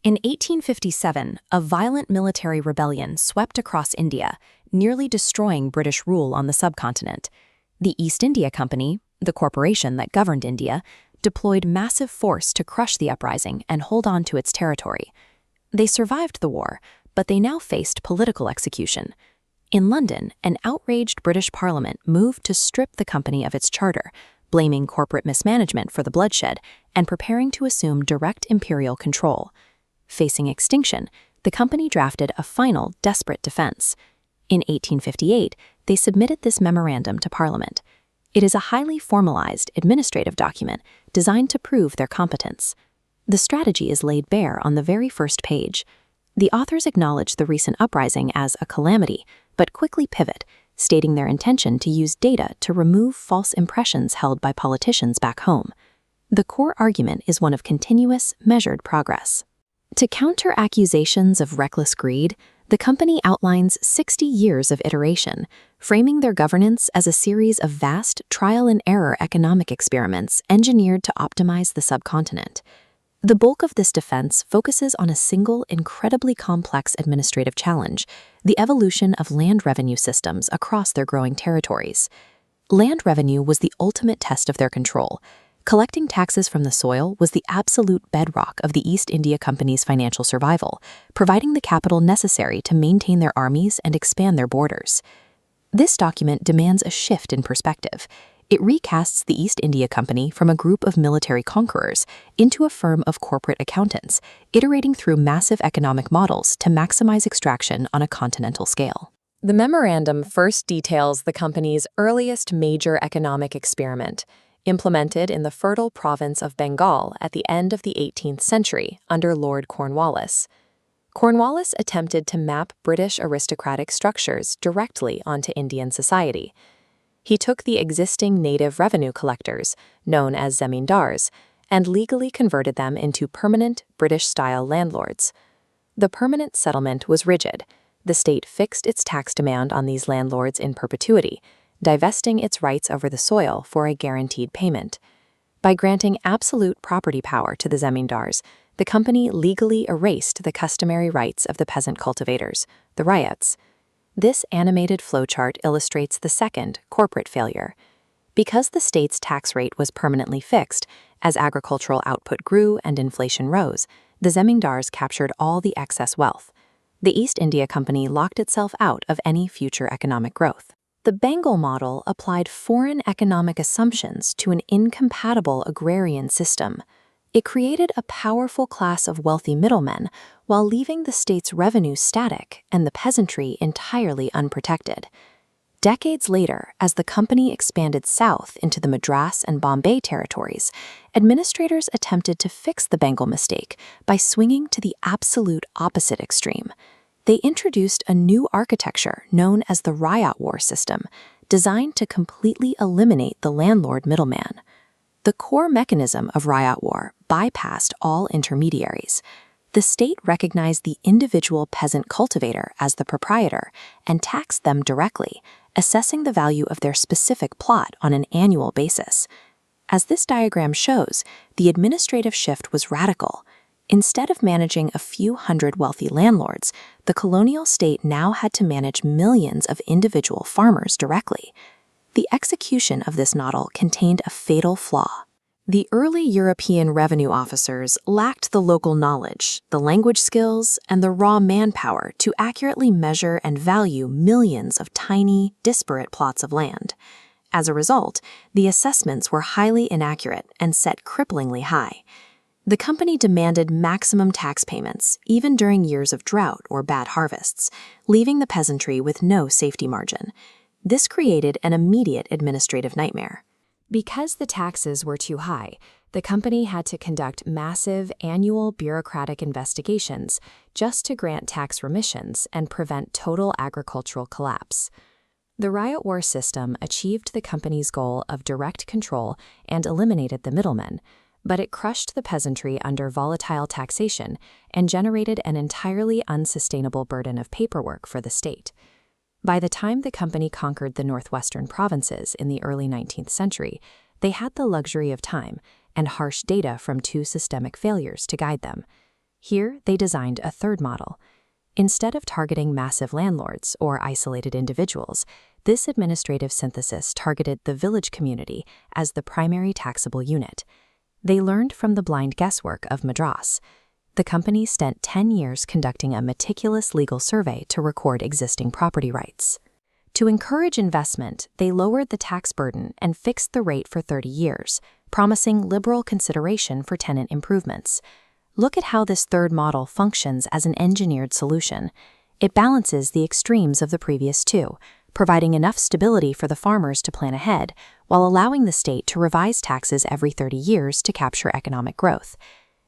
In 1857, a violent military rebellion swept across India, nearly destroying British rule on the subcontinent. The East India Company, the corporation that governed India, deployed massive force to crush the uprising and hold on to its territory. They survived the war, but they now faced political execution. In London, an outraged British Parliament moved to strip the company of its charter, blaming corporate mismanagement for the bloodshed and preparing to assume direct imperial control. Facing extinction, the company drafted a final, desperate defense. In 1858, they submitted this memorandum to Parliament. It is a highly formalized administrative document designed to prove their competence. The strategy is laid bare on the very first page. The authors acknowledge the recent uprising as a calamity, but quickly pivot, stating their intention to use data to remove false impressions held by politicians back home. The core argument is one of continuous, measured progress. To counter accusations of reckless greed, the company outlines 60 years of iteration, framing their governance as a series of vast trial-and-error economic experiments engineered to optimize the subcontinent. The bulk of this defense focuses on a single, incredibly complex administrative challenge: the evolution of land revenue systems across their growing territories. Land revenue was the ultimate test of their control. Collecting taxes from the soil was the absolute bedrock of the East India Company's financial survival, providing the capital necessary to maintain their armies and expand their borders. This document demands a shift in perspective. It recasts the East India Company from a group of military conquerors into a firm of corporate accountants, iterating through massive economic models to maximize extraction on a continental scale. The memorandum first details the company's earliest major economic experiment, implemented in the fertile province of Bengal at the end of the 18th century under Lord Cornwallis. Cornwallis attempted to map British aristocratic structures directly onto Indian society. He took the existing native revenue collectors, known as zamindars, and legally converted them into permanent British-style landlords. The permanent settlement was rigid. The state fixed its tax demand on these landlords in perpetuity, divesting its rights over the soil for a guaranteed payment. By granting absolute property power to the zamindars, the company legally erased the customary rights of the peasant cultivators, the ryots. This animated flowchart illustrates the second, corporate failure. Because the state's tax rate was permanently fixed, as agricultural output grew and inflation rose, the zamindars captured all the excess wealth. The East India Company locked itself out of any future economic growth. The Bengal model applied foreign economic assumptions to an incompatible agrarian system. It created a powerful class of wealthy middlemen while leaving the state's revenue static and the peasantry entirely unprotected. Decades later, as the company expanded south into the Madras and Bombay territories, administrators attempted to fix the Bengal mistake by swinging to the absolute opposite extreme. They introduced a new architecture known as the Ryot War system, designed to completely eliminate the landlord middleman. The core mechanism of Ryot War bypassed all intermediaries. The state recognized the individual peasant cultivator as the proprietor and taxed them directly, assessing the value of their specific plot on an annual basis. As this diagram shows, the administrative shift was radical. Instead of managing a few hundred wealthy landlords, the colonial state now had to manage millions of individual farmers directly. The execution of this model contained a fatal flaw. The early European revenue officers lacked the local knowledge, the language skills, and the raw manpower to accurately measure and value millions of tiny, disparate plots of land. As a result, the assessments were highly inaccurate and set cripplingly high. The company demanded maximum tax payments, even during years of drought or bad harvests, leaving the peasantry with no safety margin. This created an immediate administrative nightmare. Because the taxes were too high, the company had to conduct massive annual bureaucratic investigations just to grant tax remissions and prevent total agricultural collapse. The Ryot War system achieved the company's goal of direct control and eliminated the middlemen, but it crushed the peasantry under volatile taxation and generated an entirely unsustainable burden of paperwork for the state. By the time the company conquered the northwestern provinces in the early 19th century, they had the luxury of time and harsh data from two systemic failures to guide them. Here, they designed a third model. Instead of targeting massive landlords or isolated individuals, this administrative synthesis targeted the village community as the primary taxable unit. They learned from the blind guesswork of Madras. The company spent 10 years conducting a meticulous legal survey to record existing property rights. To encourage investment, they lowered the tax burden and fixed the rate for 30 years, promising liberal consideration for tenant improvements. Look at how this third model functions as an engineered solution. It balances the extremes of the previous two, providing enough stability for the farmers to plan ahead, while allowing the state to revise taxes every 30 years to capture economic growth.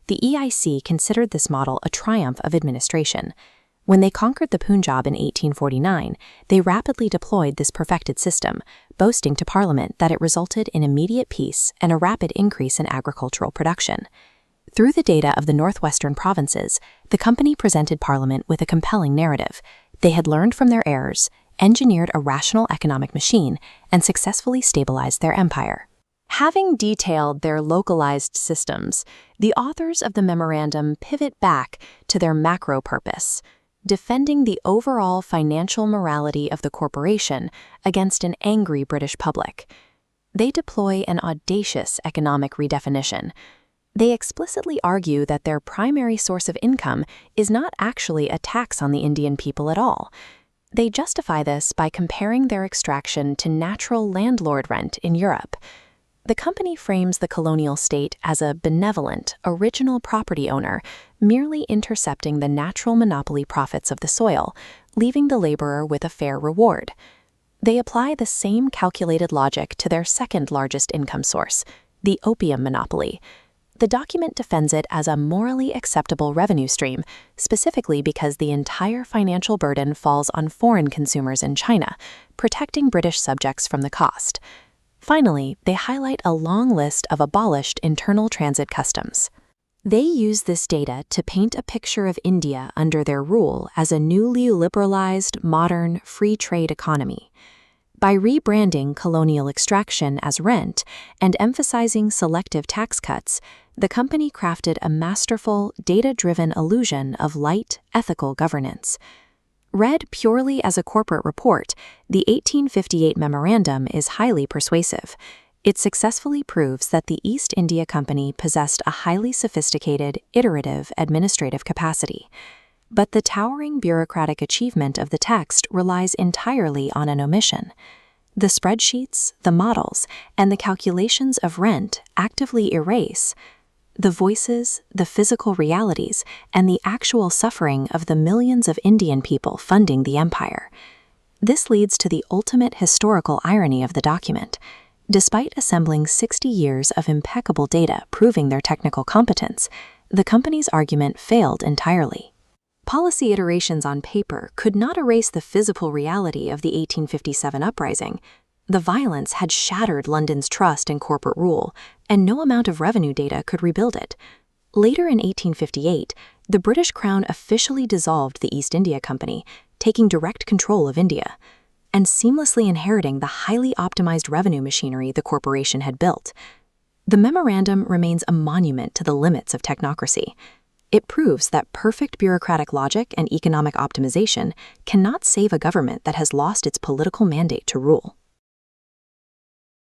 The EIC considered this model a triumph of administration. When they conquered the Punjab in 1849, they rapidly deployed this perfected system, boasting to Parliament that it resulted in immediate peace and a rapid increase in agricultural production. Through the data of the northwestern provinces, the company presented Parliament with a compelling narrative. They had learned from their errors, engineered a rational economic machine, and successfully stabilized their empire. Having detailed their localized systems, the authors of the memorandum pivot back to their macro purpose, defending the overall financial morality of the corporation against an angry British public. They deploy an audacious economic redefinition. They explicitly argue that their primary source of income is not actually a tax on the Indian people at all. They justify this by comparing their extraction to natural landlord rent in Europe. The company frames the colonial state as a benevolent, original property owner, merely intercepting the natural monopoly profits of the soil, leaving the laborer with a fair reward. They apply the same calculated logic to their second largest income source, the opium monopoly. The document defends it as a morally acceptable revenue stream, specifically because the entire financial burden falls on foreign consumers in China, protecting British subjects from the cost. Finally, they highlight a long list of abolished internal transit customs. They use this data to paint a picture of India under their rule as a newly liberalized, modern, free trade economy. By rebranding colonial extraction as rent and emphasizing selective tax cuts, the company crafted a masterful, data-driven illusion of light, ethical governance. Read purely as a corporate report, the 1858 Memorandum is highly persuasive. It successfully proves that the East India Company possessed a highly sophisticated, iterative administrative capacity. But the towering bureaucratic achievement of the text relies entirely on an omission. The spreadsheets, the models, and the calculations of rent actively erase the voices, the physical realities, and the actual suffering of the millions of Indian people funding the empire. This leads to the ultimate historical irony of the document. Despite assembling 60 years of impeccable data proving their technical competence, the company's argument failed entirely. Policy iterations on paper could not erase the physical reality of the 1857 uprising. The violence had shattered London's trust in corporate rule, and no amount of revenue data could rebuild it. Later in 1858, the British Crown officially dissolved the East India Company, taking direct control of India, and seamlessly inheriting the highly optimized revenue machinery the corporation had built. The memorandum remains a monument to the limits of technocracy. It proves that perfect bureaucratic logic and economic optimization cannot save a government that has lost its political mandate to rule.